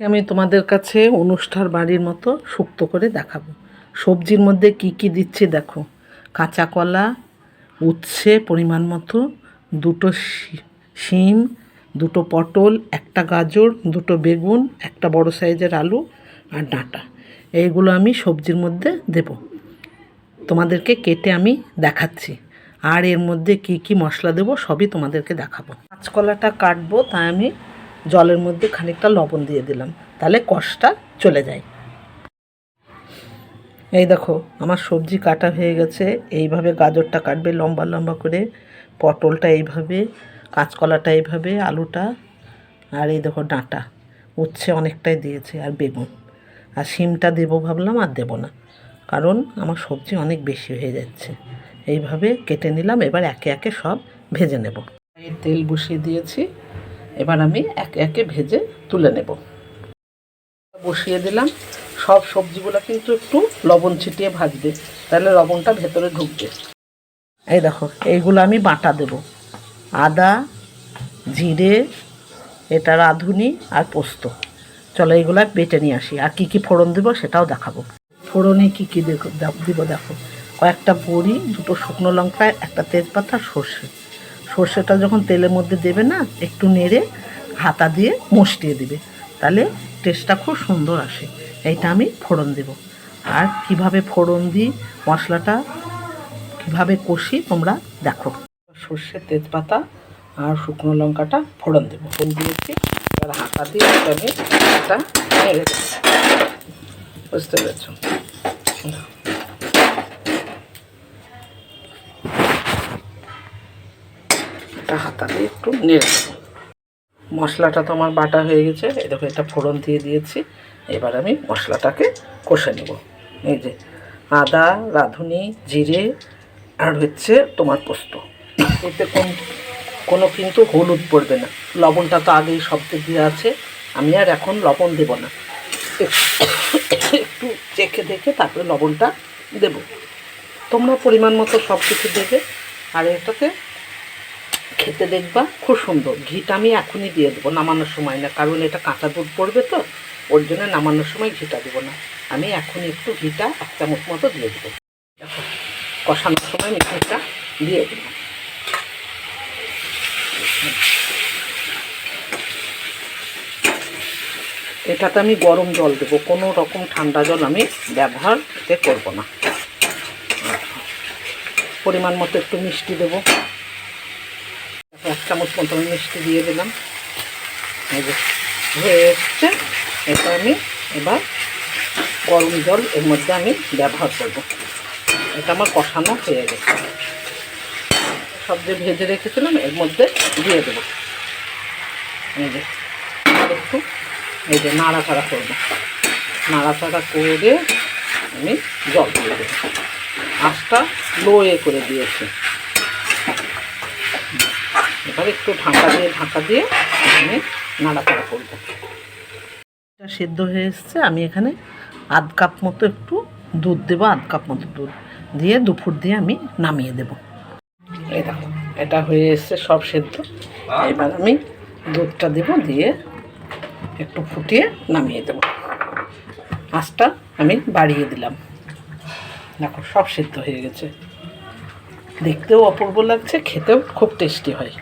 আমি তোমাদের কাছে অনুষ্ঠান বাড়ির মতো শুক্তো করে দেখাবো। সবজির মধ্যে কি কি দিচ্ছি দেখো। কাঁচা কলা, উচ্ছে পরিমাণ মতো, দুটো শিম, দুটো পটল, একটা গাজর, দুটো বেগুন, একটা বড় সাইজের আলু আর ডাঁটা। এইগুলো আমি সবজির মধ্যে দেব, তোমাদেরকে কেটে আমি দেখাচ্ছি। আর এর মধ্যে কি কি মশলা দেবো সবই তোমাদেরকে দেখাবো। কাঁচকলাটা কাটবো, তাই আমি জলের মধ্যে খানিকটা লবণ দিয়ে দিলাম, তাহলে কষটা চলে যায়। এই দেখো আমার সবজি কাটা হয়ে গেছে। এইভাবে গাজরটা কাটবে লম্বা লম্বা করে, পটলটা এইভাবে, কাঁচকলাটা এইভাবে, আলুটা, আর এই দেখো ডাঁটা, উচ্ছে অনেকটাই দিয়েছে, আর বেগুন আর শিমটা দেবো ভাবলাম, আর দেবো না, কারণ আমার সবজি অনেক বেশি হয়ে যাচ্ছে। এইভাবে কেটে নিলাম। এবার একে একে সব ভেজে নেব। তেল বসিয়ে দিয়েছি, এবার আমি একে একে ভেজে তুলে নেব। বসিয়ে দিলাম। সব সবজিগুলো কিন্তু একটু লবণ ছিটিয়ে ভাজবে, তাহলে লবণটা ভেতরে ঢুকবে। এই দেখো এইগুলো আমি বাটা দেব, আদা, জিরে, এটা রাঁধুনি আর পোস্ত। চলো এইগুলো বেটে নিয়ে আসি। আর কি কি ফোড়ন দেবো সেটাও দেখাবো। ফোড়নে কি কি দিব দেখো। কয়েকটা বড়ি, দুটো শুকনো লঙ্কা, একটা তেজপাতা, সর্ষে। সর্ষেটা যখন তেলের মধ্যে দেবে না, একটু নেড়ে হাতা দিয়ে মশটিয়ে দিবে, তাহলে টেস্টটা খুব সুন্দর আসে। এইটা আমি ফোড়ন দেব। আর কিভাবে ফোড়ন দিই, মশলাটা কিভাবে কষি তোমরা দেখো। সর্ষে, তেজপাতা আর শুকনো লঙ্কাটা ফোড়ন দেবো, ফোড়ন দিয়েছি। এবার হাতা দিয়ে আমি এটা নেড়ে দেবো, বুঝতে পেরেছ? হাতা দিয়ে একটু নেড়ে দেবো। মশলাটা তো আমার বাটা হয়ে গেছে। এই দেখো এটা ফোড়ন দিয়ে দিয়েছি। এবার আমি মশলাটাকে কষে নেব। এই যে আদা, রাঁধুনি, জিরে আর হচ্ছে তোমার পোস্ত। এতে কোনো কিন্তু হলুদ পড়বে না, লবণটা তো আগেই সবতে দেওয়া আছে। আমি আর এখন লবণ দেব না, একটু চেখে দেখে তারপরে লবণটা দেব। তোমরা পরিমাণ মতো সব কিছু দেবে। আর এটাতে খেতে দেখবা খুব সুন্দর। ঘিটা আমি এখনই দিয়ে দেবো, নামানোর সময় না, কারণ এটা কাঁচা দুধ পড়বে তো, ওর জন্য নামানোর সময় ঘিটা দেবো না। আমি এখন একটু ঘিটা 1 চামচ মতো দিয়ে দেবো। দেখো কষানোর সময় ঘিটা দিয়ে দেবো। এটাতে আমি গরম জল দেবো, কোনো রকম ঠান্ডা জল আমি ব্যবহার করব না। পরিমাণ মতো একটু মিষ্টি দেবো, 1 চামচ মতো আমি মিষ্টি দিয়ে দিলাম। এই যে হয়ে এসছে, এটা আমি এবার গরম জল এর মধ্যে আমি ব্যবহার করব। এটা আমার কষানো হয়ে গেছে। সব যে ভেজে রেখেছিলাম এর মধ্যে দিয়ে দেবো। এই যে একটু এই যে নাড়াচাড়া করবো, নাড়াচাড়া করে আমি জল দিয়ে দেবো। আঁচটা লো করে দিয়েছি। এবার একটু ঢাকা দিয়ে আমি নাড়াচাড়া করবো। এটা সেদ্ধ হয়ে এসছে। আমি এখানে 1/2 কাপ মতো একটু দুধ দেবো, 1/2 কাপ মতো দুধ দিয়ে 2 ফুট দিয়ে আমি নামিয়ে দেবো। এই দেখো এটা হয়ে এসছে সব সেদ্ধ। এবার আমি দুধটা দেবো, দিয়ে একটু ফুটিয়ে নামিয়ে দেবো। আঁচটা আমি বাড়িয়ে দিলাম। দেখো সব সেদ্ধ হয়ে গেছে, দেখতেও অপূর্ব লাগছে, খেতেও খুব টেস্টি হয়।